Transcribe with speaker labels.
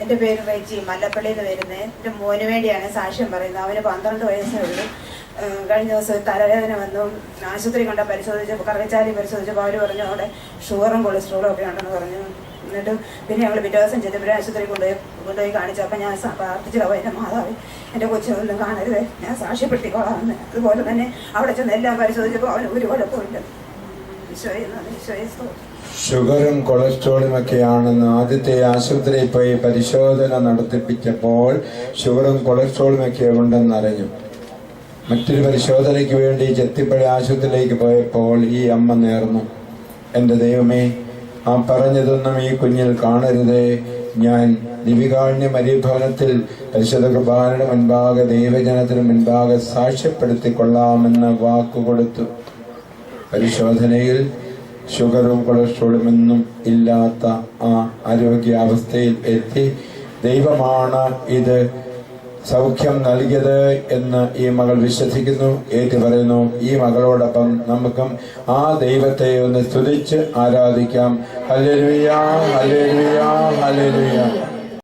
Speaker 1: എൻ്റെ പേര് റേച്ചി, മല്ലപ്പള്ളിയിൽ നിന്ന് വരുന്നത്. എൻ്റെ മോന് വേണ്ടിയാണ് സാക്ഷ്യം പറയുന്നത്. അവന് 12 വയസ്സേ ഉള്ളൂ. കഴിഞ്ഞ ദിവസം തലവേദന വന്നു. ആശുപത്രി കൊണ്ട് പരിശോധിച്ചപ്പോൾ കറവച്ചാലി പരിശോധിച്ചപ്പോൾ അവർ പറഞ്ഞു അവിടെ ഷുഗറും കൊളസ്ട്രോളും ഒക്കെ ഉണ്ടെന്ന് പറഞ്ഞു. എന്നിട്ട് പിന്നെ ഞങ്ങൾ പിറ്റേ ദിവസം ചെന്നപ്പോൾ ആശുപത്രി കൊണ്ടുപോയി കാണിച്ചു. അപ്പം ഞാൻ പ്രാർത്ഥിച്ചു, എൻ്റെ മാതാവ് എൻ്റെ കൊച്ചിനൊന്നും കാണരുത്, ഞാൻ സാക്ഷ്യപ്പെടുത്തിക്കോളാമെന്ന്. അതുപോലെ തന്നെ അവിടെ ചെന്ന് എല്ലാം പരിശോധിച്ചപ്പോൾ അവന് ഒരു കുഴപ്പമില്ല.
Speaker 2: ഷുഗറും കൊളസ്ട്രോളും ഒക്കെയാണെന്ന് ആദ്യത്തെ ആശുപത്രിയിൽ പോയി പരിശോധന നടത്തിപ്പിച്ചപ്പോൾ ഷുഗറും കൊളസ്ട്രോളും ഒക്കെ ഉണ്ടെന്നറിഞ്ഞു. മറ്റൊരു പരിശോധനയ്ക്ക് വേണ്ടി ചെത്തിപ്പഴ ആശുപത്രിയിലേക്ക് പോയപ്പോൾ ഈ അമ്മ നേർന്നു, എൻ്റെ ദൈവമേ, ആ പറഞ്ഞതൊന്നും ഈ കുഞ്ഞിൽ കാണരുതേ. ഞാൻ ദിവികാരുണ്യ മരീഭവനത്തിൽ പരിശുദ്ധ കുർബാനയുടെ മുൻപാകെ ദൈവജനത്തിന് മുൻപാകെ സാക്ഷ്യപ്പെടുത്തിക്കൊള്ളാമെന്ന് വാക്കുകൊടുത്തു. പരിശോധനയിൽ ഷുഗറും കൊളസ്ട്രോളും ഒന്നും ഇല്ലാത്ത ആ ആരോഗ്യാവസ്ഥയിൽ എത്തി. ദൈവമാണ് ഇത് സൗഖ്യം നൽകിയത് എന്ന് ഈ മകൾ വിശ്വസിക്കുന്നു, ഏറ്റു പറയുന്നു. ഈ മകളോടൊപ്പം നമുക്കും ആ ദൈവത്തെ ഒന്ന് സ്തുതിച്ച് ആരാധിക്കാം. Hallelujah, hallelujah, hallelujah.